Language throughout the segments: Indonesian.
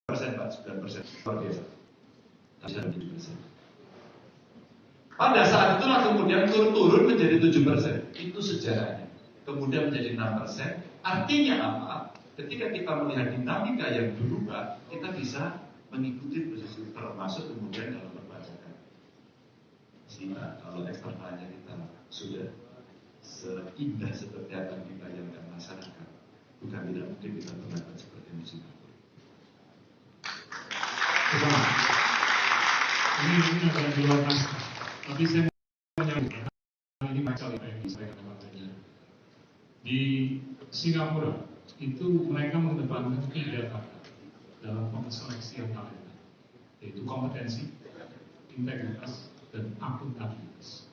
Pak, 9%, luar biasa. Bisa 7%. Pada saat itulah kemudian turun menjadi 7%. Itu sejarahnya. Kemudian menjadi 6%. Artinya apa? Ketika kita melihat dinamika yang berubah, kita bisa mengikuti proses itu, termasuk kemudian dalam perpajakan. Sehingga kalau eksternalnya kita sudah seindah seperti apa yang dibayangkan masyarakat, bukan tidak mungkin kita berlakukan seperti di Singapura. Ini agak di luar naskah, tapi saya mau menyambutkan ini macam apa yang disampaikan Pak Ganjar. Di Singapura itu mereka mengedepankan 3 kata dalam seleksi talenta, yaitu kompetensi, integritas, dan akuntabilitas.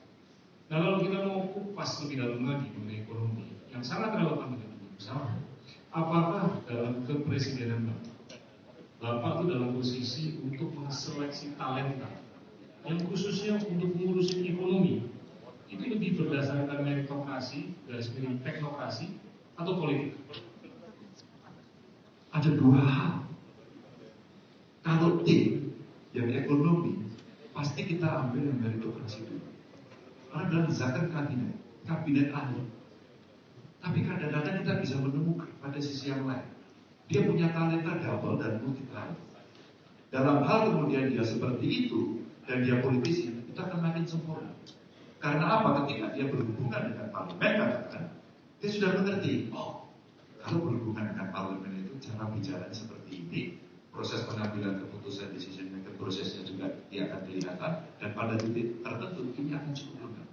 Nah, kalau kita mau kupas lebih dalam lagi mengenai ekonomi yang sangat relevan dengan dunia bersama, apakah dalam kepresidenan Bapak itu dalam posisi untuk menseleksi talenta yang khususnya untuk mengurusin ekonomi itu lebih berdasarkan meritokrasi, garis miring teknokrasi, atau politik? Ada 2 hal. Kalau tim yang ekonomi, pasti kita ambil yang meritokrasi dulu. Karena dalam zakat kabinet ahli. Tapi kadang-kadang kita bisa menemukan pada sisi yang lain. Dia punya talenta double dan multi talent. Dalam hal kemudian dia seperti itu dan dia politisi, itu akan makin sempurna. Karena apa? Ketika dia berhubungan dengan parlemen, katakan, dia sudah mengerti. Oh, kalau berhubungan dengan parlemen itu cara bicara seperti ini, proses pengambilan keputusan decision maker prosesnya juga dia akan kelihatan, dan pada titik tertentu ini akan cukup lengkap.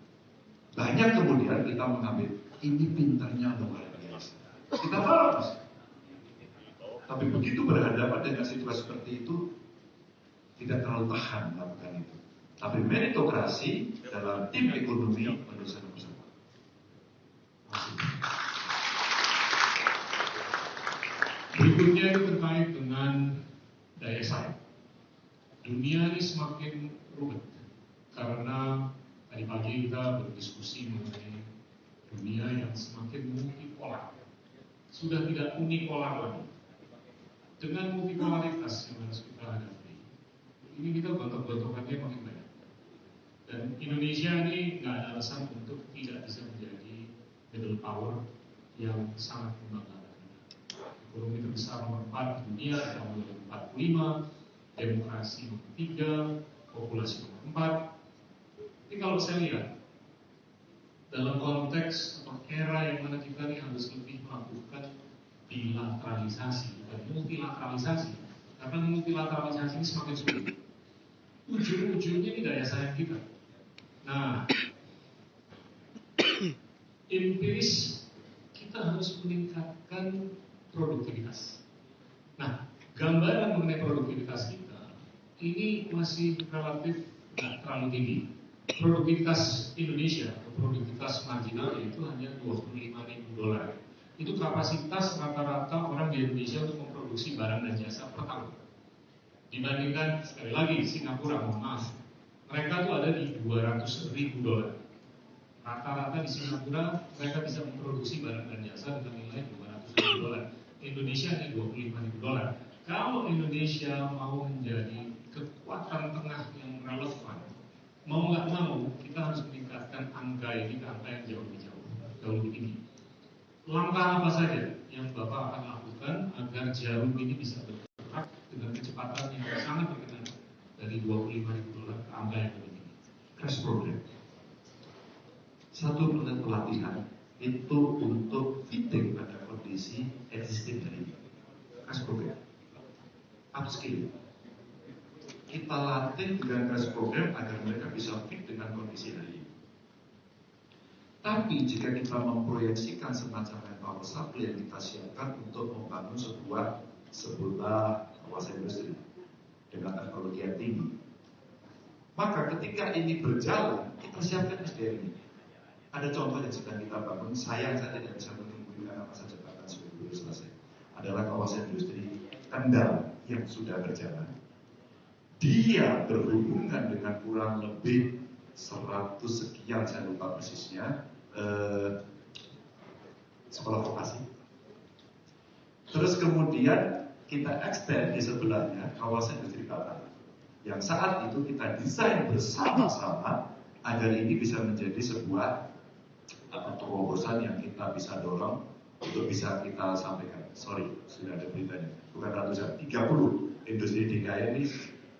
Banyak kemudian kita mengambil ini pintarnya luar biasa. Kita paham. Tapi begitu berhadapan dengan situasi seperti itu, tidak terlalu tahan melakukan itu. Tapi meritokrasi dalam tim ekonomi menurut saya bersama. Berikutnya itu terkait dengan daya saing. Dunia ini semakin rumit karena tadi pagi kita berdiskusi mengenai dunia yang semakin multipolar. Sudah tidak unipolar lagi. Dengan multipolaritas yang harus kita hadapi, ini kita gontok-gontokannya makin banyak. Dan Indonesia ini nggak ada alasan untuk tidak bisa menjadi middle power yang sangat membanggakan. Ekonomi terbesar nomor 4 di dunia tahun 2045, demokrasi nomor 3, populasi nomor 4. Tapi kalau saya lihat dalam konteks atau era yang mana kita ini harus lebih melakukan bilateralisasi dan multilateralisasi, karena multilateralisasi ini semakin sulit. Ujung-ujungnya ini daya saing kita. Nah, empiris kita harus meningkatkan produktivitas. Nah, gambaran mengenai produktivitas kita ini masih relatif tidak terlalu tinggi. Produktivitas Indonesia atau produktivitas marginal itu hanya $25.000. Itu kapasitas rata-rata orang di Indonesia untuk memproduksi barang dan jasa per tahun. Dibandingkan sekali lagi Singapura, mohon maaf, mereka tuh ada di $200.000. Rata-rata di Singapura mereka bisa memproduksi barang dan jasa dengan nilai $200.000. Indonesia hanya $25.000. Kalau Indonesia mau menjadi kekuatan tengah yang relevan, mau nggak mau kita harus meningkatkan angka ini ke angka yang jauh lebih tinggi. Langkah apa saja yang Bapak akan lakukan agar jarum ini bisa bergerak dengan kecepatan yang sangat berkenan dari $25.000 ke angka yang lebih tinggi? Crash program. Satu pelatihan itu untuk fitting pada kondisi existing hari ini. Crash program. Upskill. Kita latih dengan crash program agar mereka bisa fit dengan kondisi hari ini. Tapi jika kita memproyeksikan semacam power supply yang kita siapkan untuk membangun sebuah kawasan industri dengan teknologi yang tinggi, maka ketika ini berjalan, kita siapkan SDM ini. Ada contoh yang sedang kita bangun, sayang saya tidak bisa menunggu karena masa jabatan sudah selesai. Adalah kawasan industri Kendal yang sudah berjalan. Dia berhubungan dengan kurang lebih 100 sekian, saya lupa persisnya, sekolah vokasi. Terus kemudian kita extend di sebelahnya kawasan industri baterai. Yang saat itu kita desain bersama-sama agar ini bisa menjadi sebuah terobosan yang kita bisa dorong untuk bisa kita sampaikan. Sorry, sudah ada beritanya. Bukan ratusan, 30 industri DKI ini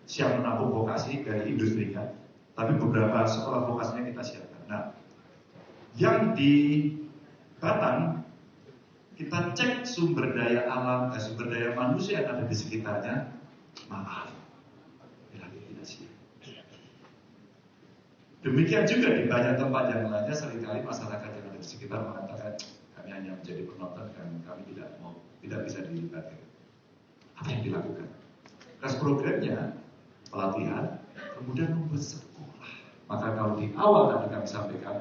siap menampung vokasi dari industrinya. Tapi beberapa sekolah vokasinya kita siapkan. Nah, yang di Batam kita cek sumber daya alam, sumber daya manusia yang ada di sekitarnya. Maaf, tidak siap. Demikian juga di banyak tempat yang lainnya seringkali masyarakat yang ada di sekitar mengatakan kami hanya menjadi penonton dan kami tidak bisa dilibatkan. Apa yang dilakukan? Tes programnya pelatihan, kemudian membuat sekolah. Maka kalau di awal tadi kami sampaikan,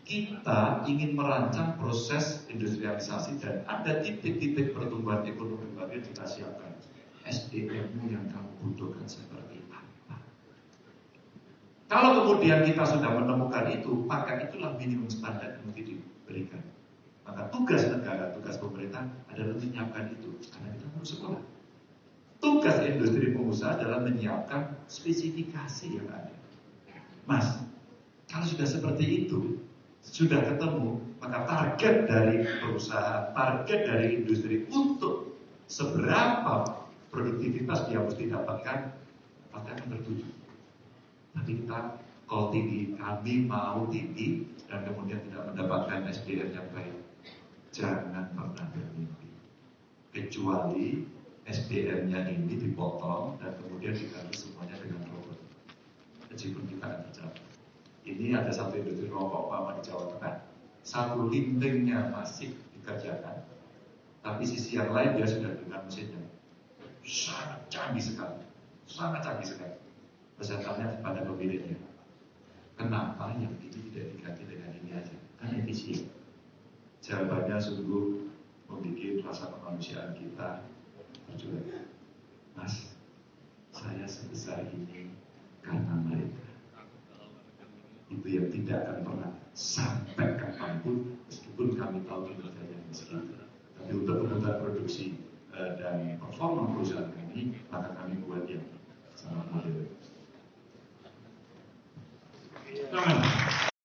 kita ingin merancang proses industrialisasi dan ada titik-titik pertumbuhan ekonomi baru yang kita siapkan. SDM yang kamu butuhkan seperti apa? Kalau kemudian kita sudah menemukan itu, maka itulah minimum standar yang mungkin diberikan. Maka tugas negara, tugas pemerintah adalah menyiapkan itu, karena kita harus sekolah. Tugas industri pengusaha adalah menyiapkan spesifikasi yang ada. Mas, kalau sudah seperti itu, sudah ketemu, maka target dari perusahaan, target dari industri untuk seberapa produktivitas dia mesti dapatkan, maka akan tertuju. Tapi kita kalau tinggi, kami mau tinggi dan kemudian tidak mendapatkan SDM yang baik, jangan pernah bermimpi. Kecuali SDM-nya ini dipotong dan kemudian diganti semuanya dengan robot. Meskipun kita akan tercapai. Ini ada satu industri rokok Mama di Jawa Tengah. Satu lintingnya masih dikerjakan, tapi sisi yang lain dia sudah dengan mesinnya. Sangat canggih sekali, sangat canggih sekali. Pesertanya pada pemiliknya. Kenapa yang ini tidak diganti dengan ini aja? Kan efisien. Jawabannya sungguh membuat rasa kemanusiaan kita berjuang. Mas, saya sebesar ini karena mereka. Itu yang tidak akan pernah sampai kapanpun, meskipun kami tahu kinerjanya miskin. Tapi untuk kebutuhan produksi dan performa perusahaan kami, maka kami buat yang sangat modern.